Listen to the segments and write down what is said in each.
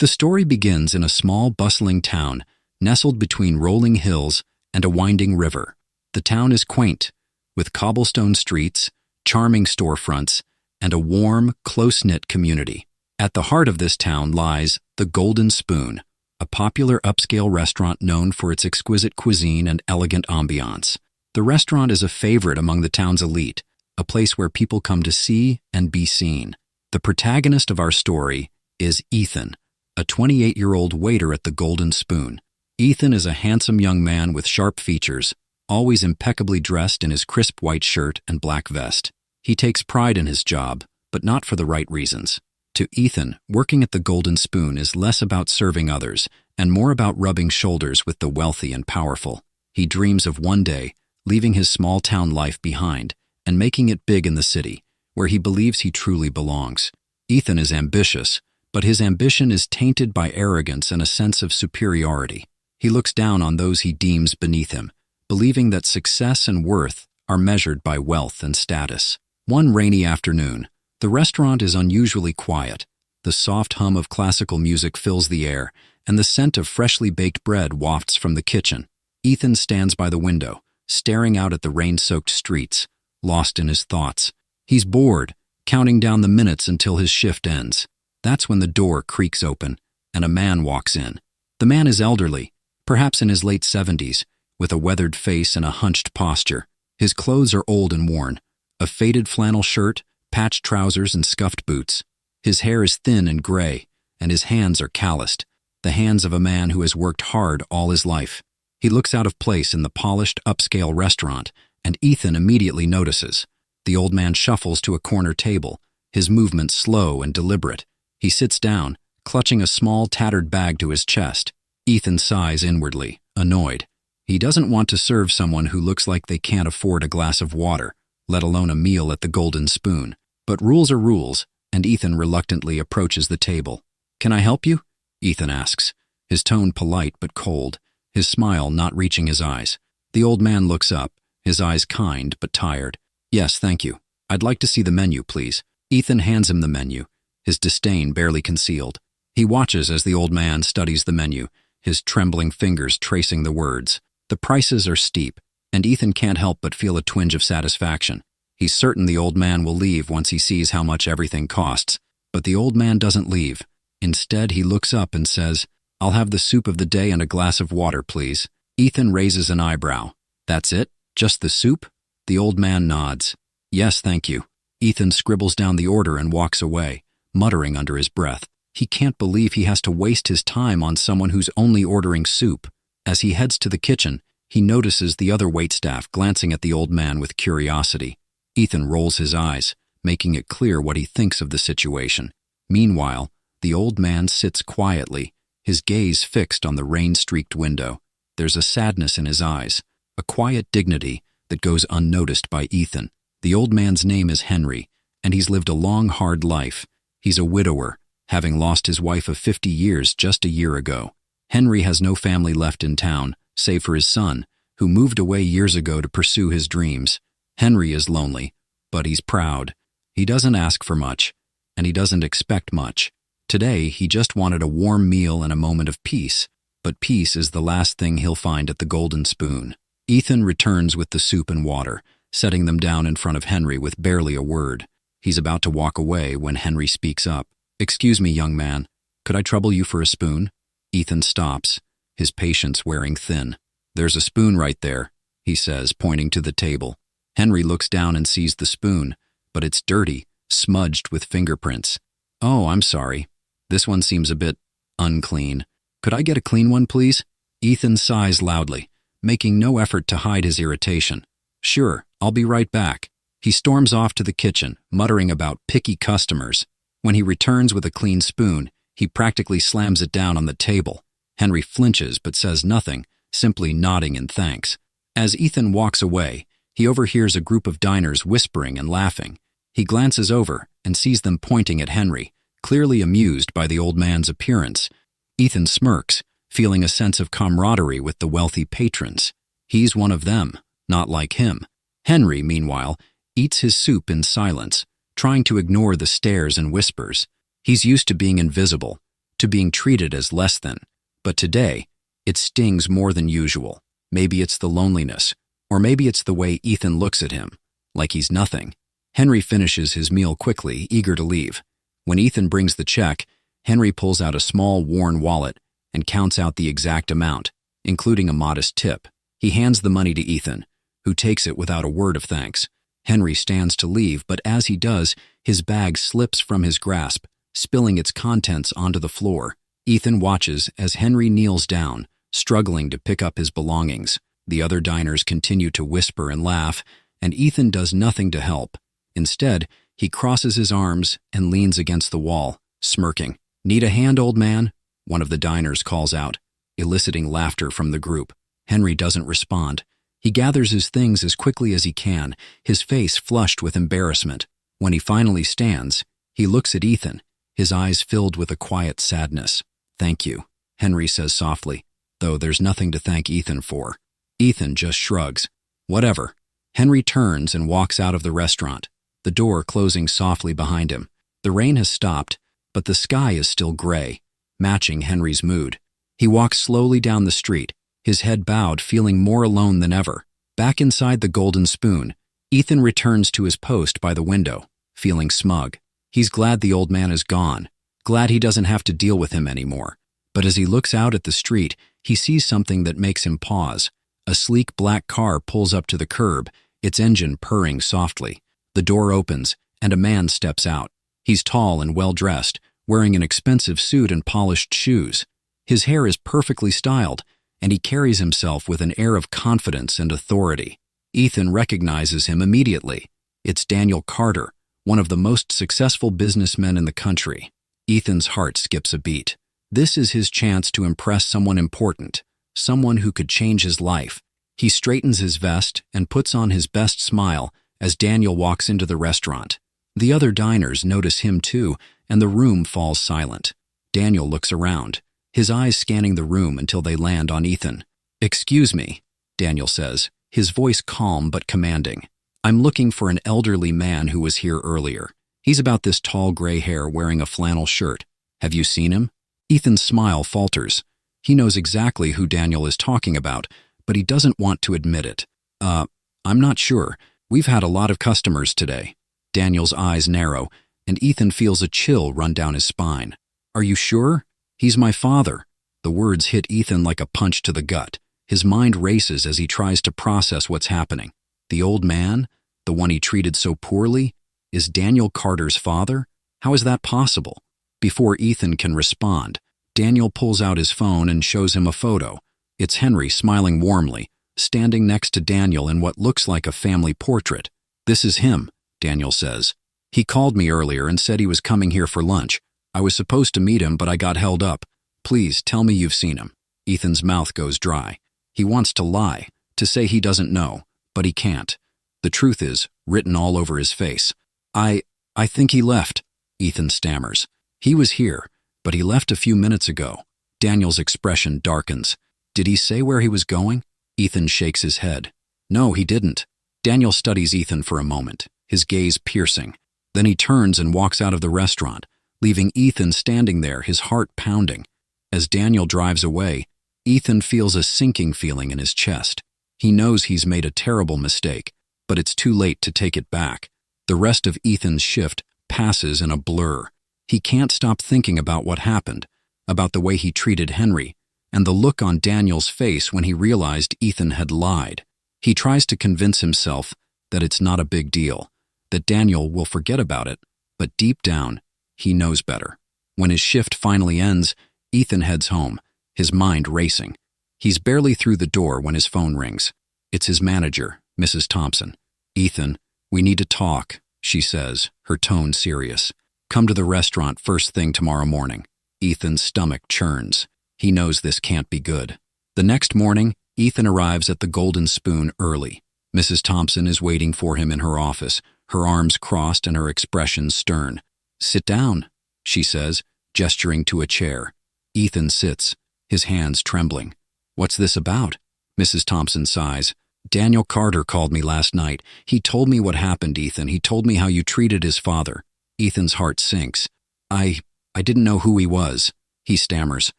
The story begins in a small, bustling town, nestled between rolling hills and a winding river. The town is quaint, with cobblestone streets, charming storefronts, and a warm, close-knit community. At the heart of this town lies the Golden Spoon, a popular upscale restaurant known for its exquisite cuisine and elegant ambiance. The restaurant is a favorite among the town's elite, a place where people come to see and be seen. The protagonist of our story is Ethan, a 28-year-old waiter at the Golden Spoon. Ethan is a handsome young man with sharp features, always impeccably dressed in his crisp white shirt and black vest. He takes pride in his job, but not for the right reasons. To Ethan, working at the Golden Spoon is less about serving others and more about rubbing shoulders with the wealthy and powerful. He dreams of one day leaving his small-town life behind and making it big in the city, where he believes he truly belongs. Ethan is ambitious, but his ambition is tainted by arrogance and a sense of superiority. He looks down on those he deems beneath him, believing that success and worth are measured by wealth and status. One rainy afternoon, the restaurant is unusually quiet. The soft hum of classical music fills the air, and the scent of freshly baked bread wafts from the kitchen. Ethan stands by the window, staring out at the rain-soaked streets, lost in his thoughts. He's bored, counting down the minutes until his shift ends. That's when the door creaks open, and a man walks in. The man is elderly, perhaps in his late 70s, with a weathered face and a hunched posture. His clothes are old and worn, a faded flannel shirt, patched trousers, and scuffed boots. His hair is thin and gray, and his hands are calloused, the hands of a man who has worked hard all his life. He looks out of place in the polished, upscale restaurant, and Ethan immediately notices. The old man shuffles to a corner table, his movements slow and deliberate. He sits down, clutching a small, tattered bag to his chest. Ethan sighs inwardly, annoyed. He doesn't want to serve someone who looks like they can't afford a glass of water, let alone a meal at the Golden Spoon. But rules are rules, and Ethan reluctantly approaches the table. "Can I help you?" Ethan asks, his tone polite but cold, his smile not reaching his eyes. The old man looks up, his eyes kind but tired. "Yes, thank you. I'd like to see the menu, please." Ethan hands him the menu, his disdain barely concealed. He watches as the old man studies the menu, his trembling fingers tracing the words. The prices are steep, and Ethan can't help but feel a twinge of satisfaction. He's certain the old man will leave once he sees how much everything costs. But the old man doesn't leave. Instead, he looks up and says, "I'll have the soup of the day and a glass of water, please." Ethan raises an eyebrow. "That's it? Just the soup?" The old man nods. "Yes, thank you." Ethan scribbles down the order and walks away, muttering under his breath. He can't believe he has to waste his time on someone who's only ordering soup. As he heads to the kitchen, he notices the other waitstaff glancing at the old man with curiosity. Ethan rolls his eyes, making it clear what he thinks of the situation. Meanwhile, the old man sits quietly, his gaze fixed on the rain-streaked window. There's a sadness in his eyes, a quiet dignity that goes unnoticed by Ethan. The old man's name is Henry, and he's lived a long, hard life. He's a widower, having lost his wife of 50 years just a year ago. Henry has no family left in town, save for his son, who moved away years ago to pursue his dreams. Henry is lonely, but he's proud. He doesn't ask for much, and he doesn't expect much. Today, he just wanted a warm meal and a moment of peace, but peace is the last thing he'll find at the Golden Spoon. Ethan returns with the soup and water, setting them down in front of Henry with barely a word. He's about to walk away when Henry speaks up. "Excuse me, young man. Could I trouble you for a spoon?" Ethan stops, his patience wearing thin. "There's a spoon right there," he says, pointing to the table. Henry looks down and sees the spoon, but it's dirty, smudged with fingerprints. "Oh, I'm sorry. This one seems a bit unclean. Could I get a clean one, please?" Ethan sighs loudly, making no effort to hide his irritation. "Sure, I'll be right back." He storms off to the kitchen, muttering about picky customers. When he returns with a clean spoon, he practically slams it down on the table. Henry flinches but says nothing, simply nodding in thanks. As Ethan walks away, he overhears a group of diners whispering and laughing. He glances over and sees them pointing at Henry, clearly amused by the old man's appearance. Ethan smirks, feeling a sense of camaraderie with the wealthy patrons. He's one of them, not like him. Henry, meanwhile, eats his soup in silence, trying to ignore the stares and whispers. He's used to being invisible, to being treated as less than. But today, it stings more than usual. Maybe it's the loneliness, or maybe it's the way Ethan looks at him, like he's nothing. Henry finishes his meal quickly, eager to leave. When Ethan brings the check, Henry pulls out a small, worn wallet and counts out the exact amount, including a modest tip. He hands the money to Ethan, who takes it without a word of thanks. Henry stands to leave, but as he does, his bag slips from his grasp, spilling its contents onto the floor. Ethan watches as Henry kneels down, struggling to pick up his belongings. The other diners continue to whisper and laugh, and Ethan does nothing to help. Instead, he crosses his arms and leans against the wall, smirking. "Need a hand, old man?" one of the diners calls out, eliciting laughter from the group. Henry doesn't respond. He gathers his things as quickly as he can, his face flushed with embarrassment. When he finally stands, he looks at Ethan, his eyes filled with a quiet sadness. "Thank you," Henry says softly, though there's nothing to thank Ethan for. Ethan just shrugs. "Whatever." Henry turns and walks out of the restaurant, the door closing softly behind him. The rain has stopped, but the sky is still gray, matching Henry's mood. He walks slowly down the street, his head bowed, feeling more alone than ever. Back inside the Golden Spoon, Ethan returns to his post by the window, feeling smug. He's glad the old man is gone, glad he doesn't have to deal with him anymore. But as he looks out at the street, he sees something that makes him pause. A sleek black car pulls up to the curb, its engine purring softly. The door opens, and a man steps out. He's tall and well-dressed, wearing an expensive suit and polished shoes. His hair is perfectly styled, and he carries himself with an air of confidence and authority. Ethan recognizes him immediately. It's Daniel Carter, one of the most successful businessmen in the country. Ethan's heart skips a beat. This is his chance to impress someone important, someone who could change his life. He straightens his vest and puts on his best smile as Daniel walks into the restaurant. The other diners notice him too, and the room falls silent. Daniel looks around, his eyes scanning the room until they land on Ethan. "Excuse me," Daniel says, his voice calm but commanding. "I'm looking for an elderly man who was here earlier. He's about this tall gray hair wearing a flannel shirt. Have you seen him?" Ethan's smile falters. He knows exactly who Daniel is talking about, but he doesn't want to admit it. I'm not sure. We've had a lot of customers today." Daniel's eyes narrow, and Ethan feels a chill run down his spine. "Are you sure? He's my father." The words hit Ethan like a punch to the gut. His mind races as he tries to process what's happening. The old man, the one he treated so poorly, is Daniel Carter's father? How is that possible? Before Ethan can respond, Daniel pulls out his phone and shows him a photo. It's Henry smiling warmly, standing next to Daniel in what looks like a family portrait. "This is him," Daniel says. "He called me earlier and said he was coming here for lunch. I was supposed to meet him, but I got held up. Please tell me you've seen him." Ethan's mouth goes dry. He wants to lie, to say he doesn't know, but he can't. The truth is written all over his face. I think he left," Ethan stammers. "He was here, but he left a few minutes ago." Daniel's expression darkens. "Did he say where he was going?" Ethan shakes his head. "No, he didn't." Daniel studies Ethan for a moment, his gaze piercing. Then he turns and walks out of the restaurant, leaving Ethan standing there, his heart pounding. As Daniel drives away, Ethan feels a sinking feeling in his chest. He knows he's made a terrible mistake, but it's too late to take it back. The rest of Ethan's shift passes in a blur. He can't stop thinking about what happened, about the way he treated Henry, and the look on Daniel's face when he realized Ethan had lied. He tries to convince himself that it's not a big deal, that Daniel will forget about it, but deep down, he knows better. When his shift finally ends, Ethan heads home, his mind racing. He's barely through the door when his phone rings. It's his manager, Mrs. Thompson. "Ethan, we need to talk," she says, her tone serious. "Come to the restaurant first thing tomorrow morning." Ethan's stomach churns. He knows this can't be good. The next morning, Ethan arrives at the Golden Spoon early. Mrs. Thompson is waiting for him in her office, her arms crossed and her expression stern. "Sit down," she says, gesturing to a chair. Ethan sits, his hands trembling. "What's this about?" Mrs. Thompson sighs. "Daniel Carter called me last night. He told me what happened, Ethan. He told me how you treated his father." Ethan's heart sinks. I didn't know who he was," He stammers.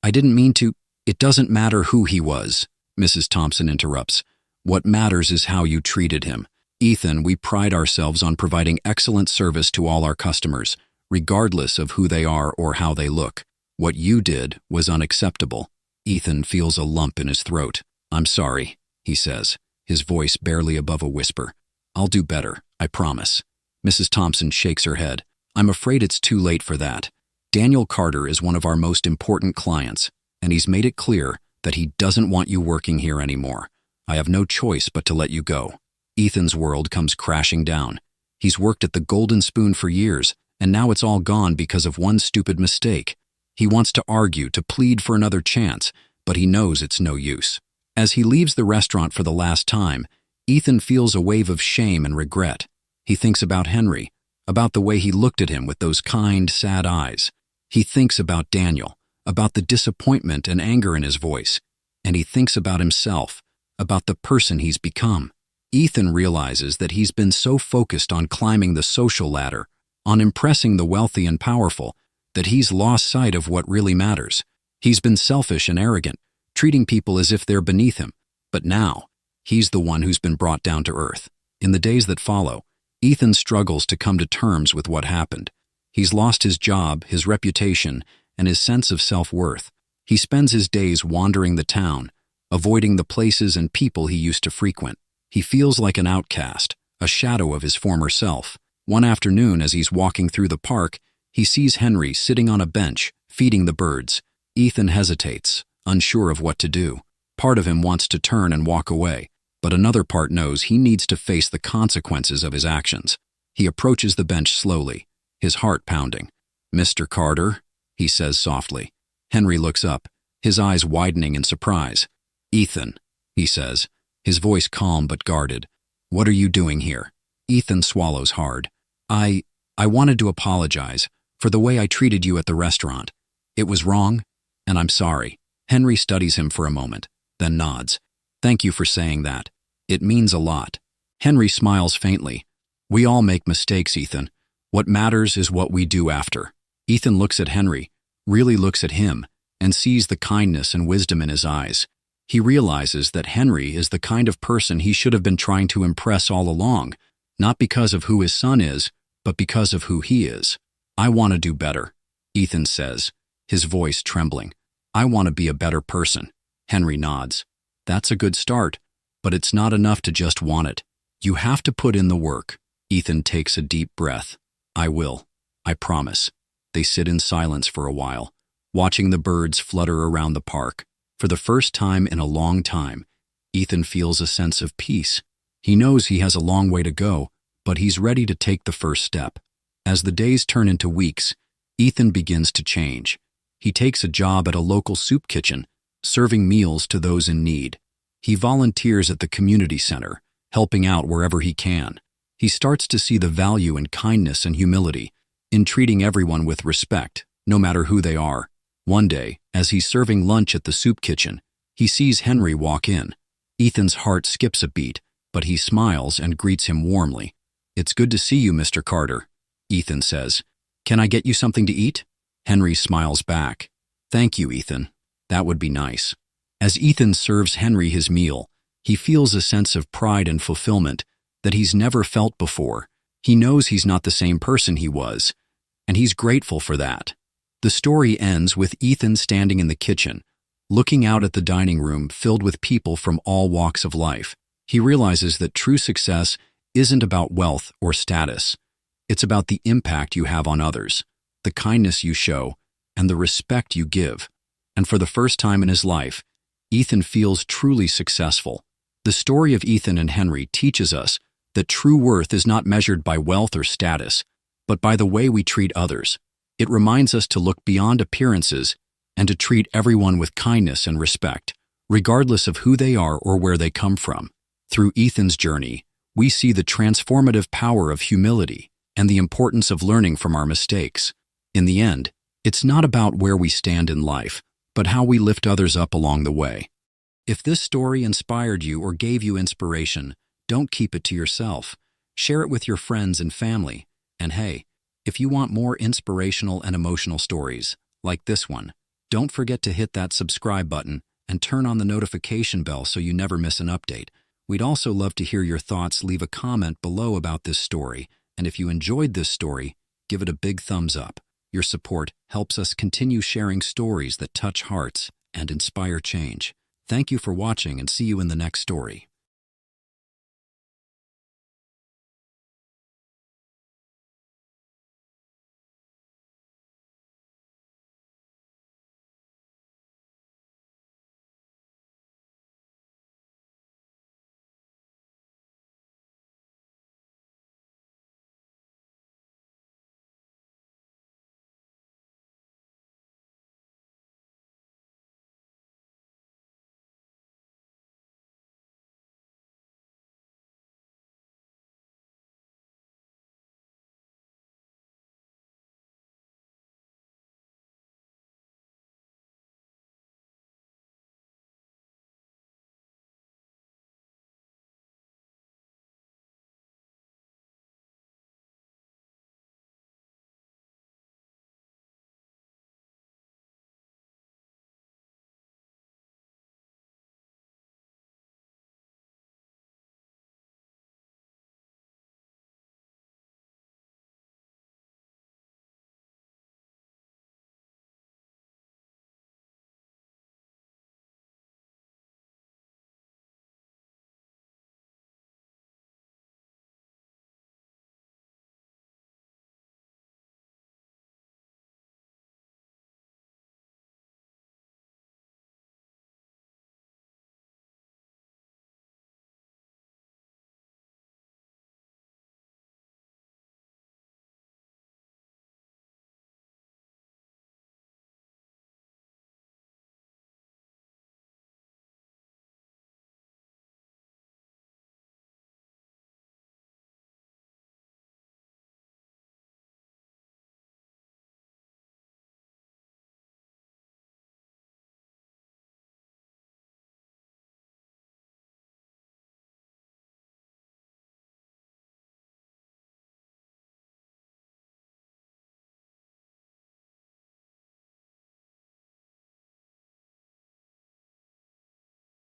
I didn't mean to. It doesn't matter who he was, Mrs. Thompson interrupts. What matters is how you treated him. Ethan, we pride ourselves on providing excellent service to all our customers, regardless of who they are or how they look. What you did was unacceptable. Ethan feels a lump in his throat. I'm sorry, he says, his voice barely above a whisper. I'll do better, I promise. Mrs. Thompson shakes her head. I'm afraid it's too late for that. Daniel Carter is one of our most important clients, and he's made it clear that he doesn't want you working here anymore. I have no choice but to let you go. Ethan's world comes crashing down. He's worked at the Golden Spoon for years, and now it's all gone because of one stupid mistake. He wants to argue, to plead for another chance, but he knows it's no use. As he leaves the restaurant for the last time, Ethan feels a wave of shame and regret. He thinks about Henry, about the way he looked at him with those kind, sad eyes. He thinks about Daniel, about the disappointment and anger in his voice. And he thinks about himself, about the person he's become. Ethan realizes that he's been so focused on climbing the social ladder, on impressing the wealthy and powerful, that he's lost sight of what really matters. He's been selfish and arrogant, treating people as if they're beneath him. But now, he's the one who's been brought down to earth. In the days that follow, Ethan struggles to come to terms with what happened. He's lost his job, his reputation, and his sense of self-worth. He spends his days wandering the town, avoiding the places and people he used to frequent. He feels like an outcast, a shadow of his former self. One afternoon, as he's walking through the park, he sees Henry sitting on a bench, feeding the birds. Ethan hesitates, unsure of what to do. Part of him wants to turn and walk away, but another part knows he needs to face the consequences of his actions. He approaches the bench slowly, his heart pounding. Mr. Carter, he says softly. Henry looks up, his eyes widening in surprise. Ethan, he says, his voice calm but guarded. What are you doing here? Ethan swallows hard. I wanted to apologize for the way I treated you at the restaurant. It was wrong, and I'm sorry. Henry studies him for a moment, then nods. Thank you for saying that. It means a lot. Henry smiles faintly. We all make mistakes, Ethan. What matters is what we do after. Ethan looks at Henry, really looks at him, and sees the kindness and wisdom in his eyes. He realizes that Henry is the kind of person he should have been trying to impress all along, not because of who his son is, but because of who he is. I want to do better, Ethan says, his voice trembling. I want to be a better person. Henry nods. That's a good start, but it's not enough to just want it. You have to put in the work. Ethan takes a deep breath. I will. I promise. They sit in silence for a while, watching the birds flutter around the park. For the first time in a long time, Ethan feels a sense of peace. He knows he has a long way to go, but he's ready to take the first step. As the days turn into weeks, Ethan begins to change. He takes a job at a local soup kitchen, serving meals to those in need. He volunteers at the community center, helping out wherever he can. He starts to see the value in kindness and humility, in treating everyone with respect, no matter who they are. One day, as he's serving lunch at the soup kitchen, he sees Henry walk in. Ethan's heart skips a beat, but he smiles and greets him warmly. It's good to see you, Mr. Carter, Ethan says. Can I get you something to eat? Henry smiles back. Thank you, Ethan. That would be nice. As Ethan serves Henry his meal, he feels a sense of pride and fulfillment that he's never felt before. He knows he's not the same person he was, and he's grateful for that. The story ends with Ethan standing in the kitchen, looking out at the dining room filled with people from all walks of life. He realizes that true success isn't about wealth or status. It's about the impact you have on others, the kindness you show, and the respect you give. And for the first time in his life, Ethan feels truly successful. The story of Ethan and Henry teaches us that true worth is not measured by wealth or status, but by the way we treat others. It reminds us to look beyond appearances and to treat everyone with kindness and respect, regardless of who they are or where they come from. Through Ethan's journey, we see the transformative power of humility and the importance of learning from our mistakes. In the end, it's not about where we stand in life, but how we lift others up along the way. If this story inspired you or gave you inspiration, don't keep it to yourself. Share it with your friends and family. And hey, if you want more inspirational and emotional stories, like this one, Don't forget to hit that subscribe button and turn on the notification bell so you never miss an update. We'd also love to hear your thoughts. Leave a comment below about this story, and if you enjoyed this story, give it a big thumbs up. Your support helps us continue sharing stories that touch hearts and inspire change. Thank you for watching, and see you in the next story.